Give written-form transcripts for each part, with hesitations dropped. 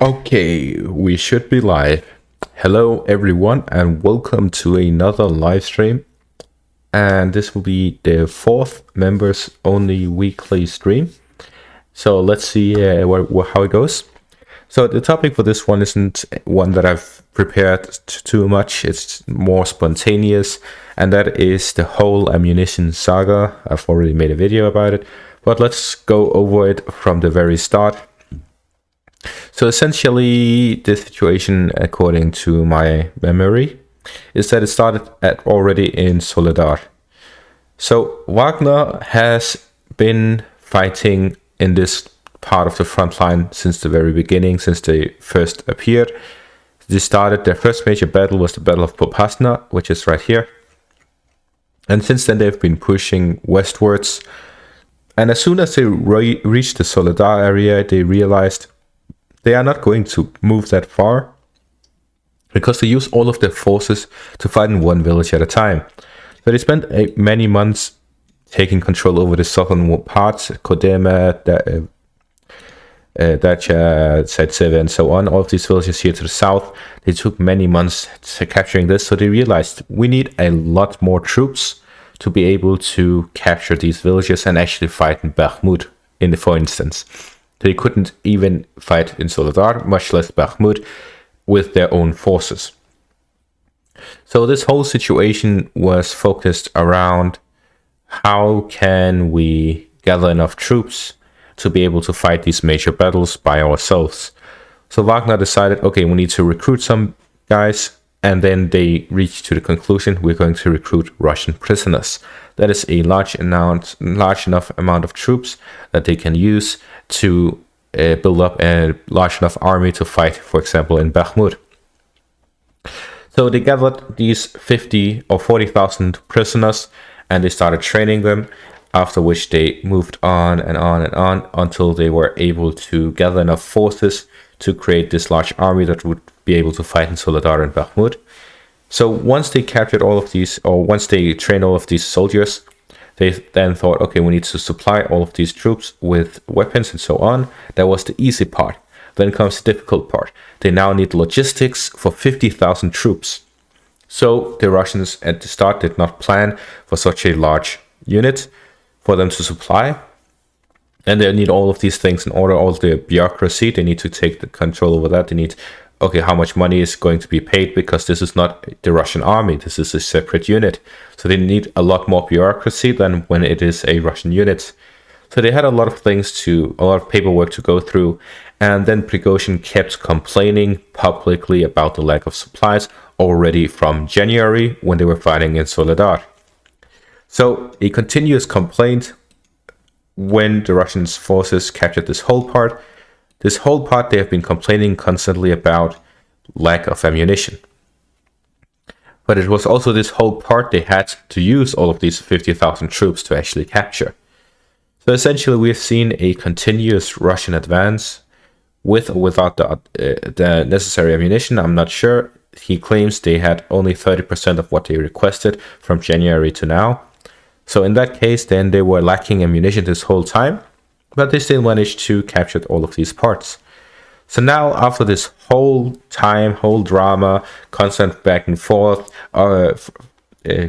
Okay, we should be live. Hello, everyone, and welcome to another live stream. And this will be the fourth members only weekly stream. So let's see how it goes. So the topic for this one isn't one that I've prepared too much. It's more spontaneous, and that is the whole ammunition saga. I've already made a video about it, but let's go over it from the very start. So essentially, the situation, according to my memory, is that it started already in Soledar. So Wagner has been fighting in this part of the front line since the very beginning, since they first appeared. They started their first major battle was the Battle of Popasna, which is right here. And since then, they've been pushing westwards. And as soon as they reached the Soledar area, they realized they are not going to move that far because they use all of their forces to fight in one village at a time. So they spent many months taking control over the southern parts, Kodema, Dacha, Saitseve, and so on. All of these villages here to the south. They took many months capturing this, so they realized we need a lot more troops to be able to capture these villages and actually fight in Bakhmut, for instance. They couldn't even fight in Soledar, much less Bakhmut, with their own forces. So this whole situation was focused around how can we gather enough troops to be able to fight these major battles by ourselves. So Wagner decided, okay, we need to recruit some guys, and then they reached to the conclusion we're going to recruit Russian prisoners. That is a large enough amount of troops that they can use to build up a large enough army to fight, for example, in Bakhmut. So they gathered these 50 or 40,000 prisoners and they started training them, after which they moved on and on and on until they were able to gather enough forces to create this large army that would be able to fight in Soledar and Bakhmut. So once they captured all of these, or once they trained all of these soldiers, they then thought, okay, we need to supply all of these troops with weapons and so on. That was the easy part. Then comes the difficult part. They now need logistics for 50,000 troops. So the Russians at the start did not plan for such a large unit for them to supply. And they need all of these things in order, all the bureaucracy. They need to take the control over that. They need, okay, how much money is going to be paid, because this is not the Russian army. This is a separate unit. So they need a lot more bureaucracy than when it is a Russian unit. So they had a lot of a lot of paperwork to go through. And then Prigozhin kept complaining publicly about the lack of supplies already from January when they were fighting in Soledar. So a continuous complaint when the Russian forces captured this whole part. This whole part, they have been complaining constantly about lack of ammunition. But it was also this whole part they had to use all of these 50,000 troops to actually capture. So essentially, we've seen a continuous Russian advance with or without the necessary ammunition. I'm not sure. He claims they had only 30% of what they requested from January to now. So in that case, then they were lacking ammunition this whole time, but they still managed to capture all of these parts. So now, after this whole drama, constant back and forth,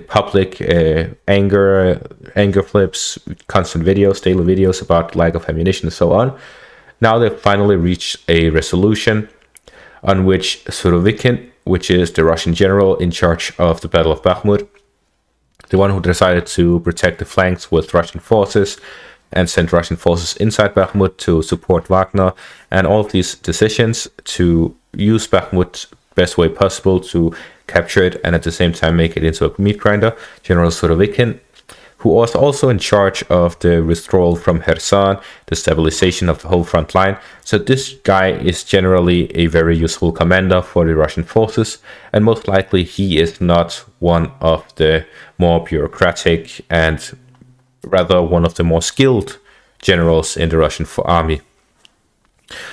public anger flips, constant videos, daily videos about lack of ammunition and so on, now they've finally reached a resolution on which Surovikin, which is the Russian general in charge of the Battle of Bakhmut, the one who decided to protect the flanks with Russian forces and send Russian forces inside Bakhmut to support Wagner, and all of these decisions to use Bakhmut best way possible to capture it and at the same time make it into a meat grinder, General Surovikin, who was also in charge of the withdrawal from Kherson, the stabilization of the whole front line. So this guy is generally a very useful commander for the Russian forces, and most likely he is not one of the more bureaucratic and rather one of the more skilled generals in the Russian army.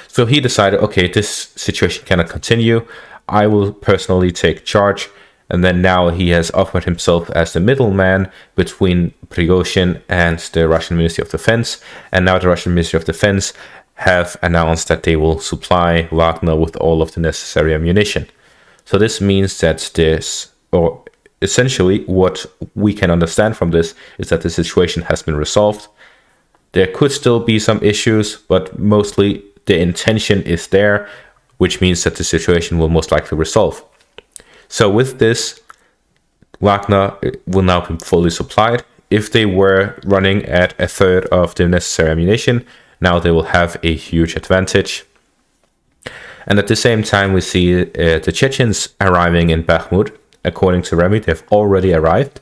So he decided, okay, this situation cannot continue. I will personally take charge. And then now he has offered himself as the middleman between Prigozhin and the Russian Ministry of Defense. And now the Russian Ministry of Defense have announced that they will supply Wagner with all of the necessary ammunition. So this means that or essentially what we can understand from this is that the situation has been resolved. There could still be some issues, but mostly the intention is there, which means that the situation will most likely resolve. So with this, Wagner will now be fully supplied. If they were running at a third of the necessary ammunition, now they will have a huge advantage. And at the same time, we see the Chechens arriving in Bakhmut. According to Remy, they've already arrived.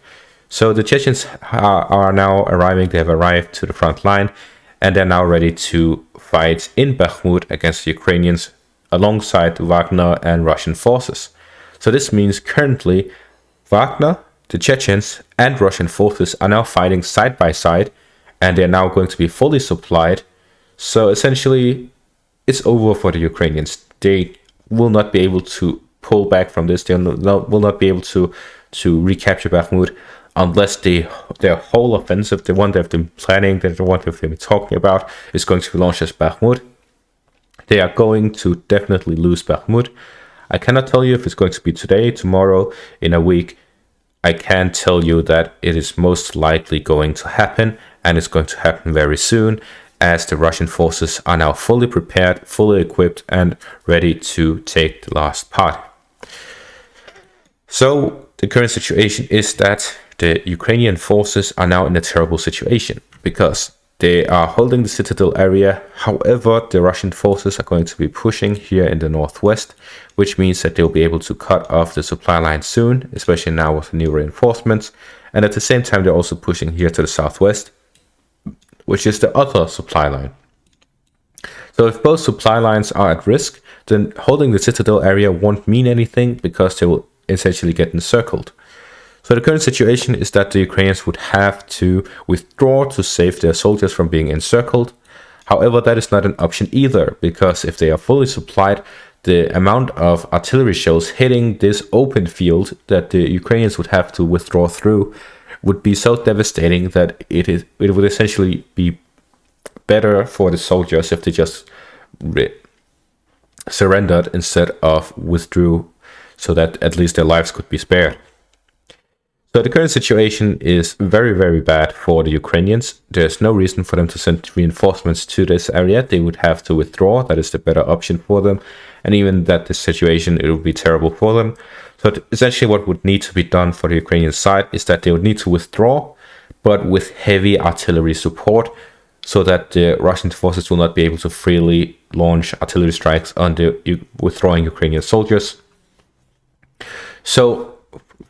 So the Chechens are now arriving. They have arrived to the front line, and they're now ready to fight in Bakhmut against the Ukrainians alongside Wagner and Russian forces. So this means currently Wagner, the Chechens, and Russian forces are now fighting side by side, and they're now going to be fully supplied. So essentially, it's over for the Ukrainians. They will not be able to pull back from this. They will not be able to recapture Bakhmut unless their whole offensive, the one they've been planning, the one they've been talking about, is going to be launched as Bakhmut. They are going to definitely lose Bakhmut. I cannot tell you if it's going to be today, tomorrow, in a week. I can tell you that it is most likely going to happen, and it's going to happen very soon, as the Russian forces are now fully prepared, fully equipped, and ready to take the last part. So the current situation is that the Ukrainian forces are now in a terrible situation because they are holding the citadel area. However, the Russian forces are going to be pushing here in the northwest, which means that they'll be able to cut off the supply line soon, especially now with the new reinforcements. And at the same time, they're also pushing here to the southwest, which is the other supply line. So if both supply lines are at risk, then holding the citadel area won't mean anything because they will essentially get encircled. So the current situation is that the Ukrainians would have to withdraw to save their soldiers from being encircled. However, that is not an option either, because if they are fully supplied, the amount of artillery shells hitting this open field that the Ukrainians would have to withdraw through would be so devastating that it would essentially be better for the soldiers if they just surrendered instead of withdrew, so that at least their lives could be spared. So the current situation is very, very bad for the Ukrainians. There's no reason for them to send reinforcements to this area. They would have to withdraw. That is the better option for them. And even that the situation, it would be terrible for them. So essentially what would need to be done for the Ukrainian side is that they would need to withdraw, but with heavy artillery support, so that the Russian forces will not be able to freely launch artillery strikes on the withdrawing Ukrainian soldiers. So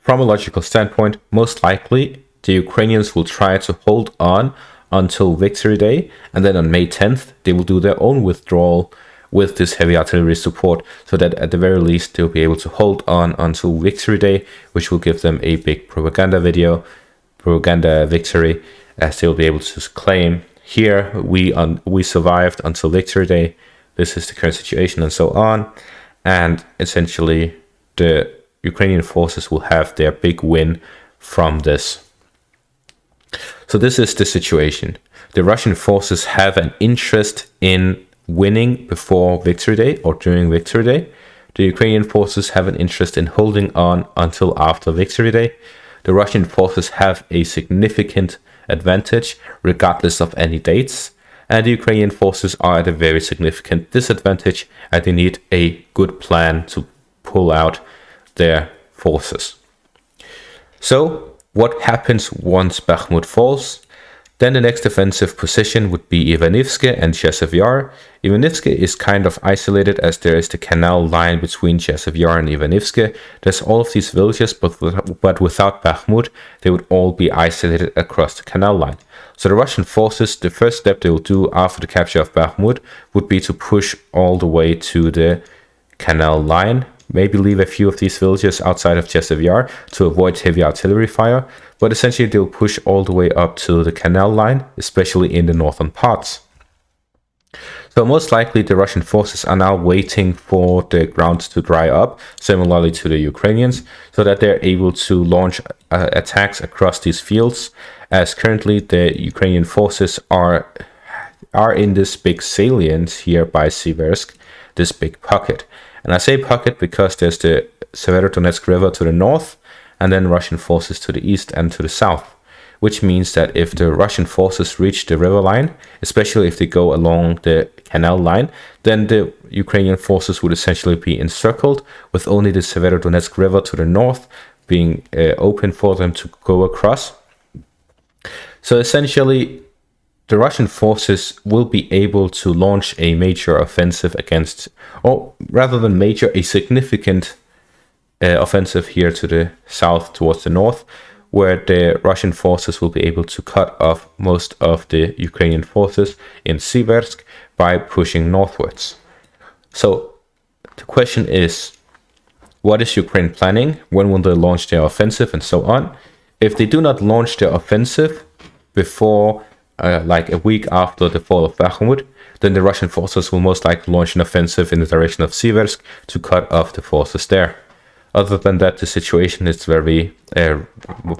from a logical standpoint, most likely the Ukrainians will try to hold on until Victory Day, and then on May 10th, they will do their own withdrawal with this heavy artillery support, so that at the very least they'll be able to hold on until Victory Day, which will give them a big propaganda victory, as they'll be able to claim, here we survived until Victory Day, this is the current situation, and so on. And essentially the Ukrainian forces will have their big win from this. So this is the situation. The Russian forces have an interest in winning before Victory Day or during Victory Day. The Ukrainian forces have an interest in holding on until after Victory Day. The Russian forces have a significant advantage regardless of any dates, and the Ukrainian forces are at a very significant disadvantage, and they need a good plan to pull out their forces. So what happens once Bakhmut falls? Then the next offensive position would be Ivanivske and Chasiv Yar. Ivanivske is kind of isolated, as there is the canal line between Chasiv Yar and Ivanivske. There's all of these villages, but without Bakhmut, they would all be isolated across the canal line. So the Russian forces, the first step they will do after the capture of Bakhmut would be to push all the way to the canal line, maybe leave a few of these villages outside of Chasiv Yar to avoid heavy artillery fire, but essentially they'll push all the way up to the canal line, especially in the northern parts. So most likely the Russian forces are now waiting for the ground to dry up, similarly to the Ukrainians, so that they're able to launch attacks across these fields, as currently the Ukrainian forces are are in this big salient here by Siversk, this big pocket. And I say pocket because there's the Severodonetsk River to the north, and then Russian forces to the east and to the south, which means that if the Russian forces reach the river line, especially if they go along the canal line, then the Ukrainian forces would essentially be encircled, with only the Severodonetsk River to the north being open for them to go across. So essentially, the Russian forces will be able to launch a major offensive against, or rather than major, a significant offensive here to the south towards the north, where the Russian forces will be able to cut off most of the Ukrainian forces in Siversk by pushing northwards. So the question is, what is Ukraine planning? When will they launch their offensive and so on? If they do not launch their offensive before like a week after the fall of Bakhmut, then the Russian forces will most likely launch an offensive in the direction of Siversk to cut off the forces there. Other than that, the situation is very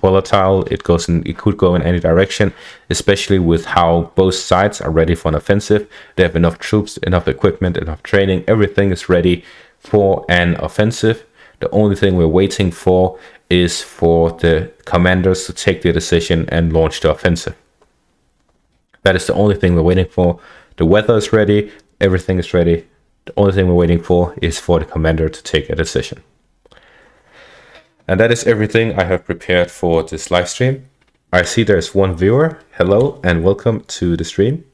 volatile. It could go in any direction, especially with how both sides are ready for an offensive. They have enough troops, enough equipment, enough training. Everything is ready for an offensive. The only thing we're waiting for is for the commanders to take the decision and launch the offensive. That is the only thing we're waiting for. The weather is ready. Everything is ready. The only thing we're waiting for is for the commander to take a decision. And that is everything I have prepared for this live stream. I see there's one viewer. Hello and welcome to the stream.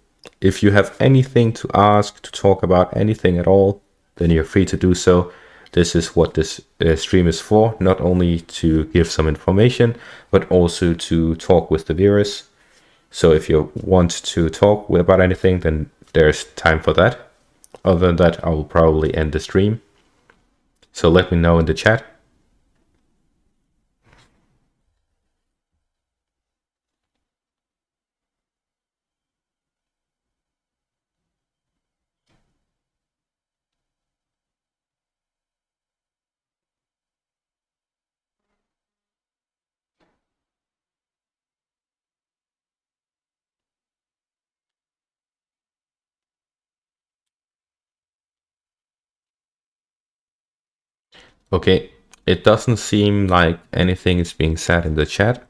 If you have anything to ask, to talk about anything at all, then you're free to do so. This is what this stream is for, not only to give some information, but also to talk with the viewers. So if you want to talk about anything, then there's time for that. Other than that, I will probably end the stream. So let me know in the chat. Okay, it doesn't seem like anything is being said in the chat.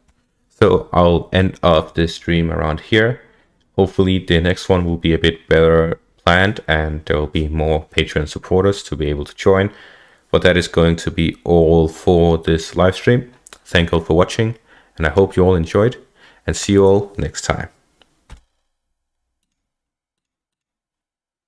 So I'll end off this stream around here. Hopefully the next one will be a bit better planned and there will be more Patreon supporters to be able to join. But that is going to be all for this live stream. Thank you all for watching and I hope you all enjoyed and see you all next time.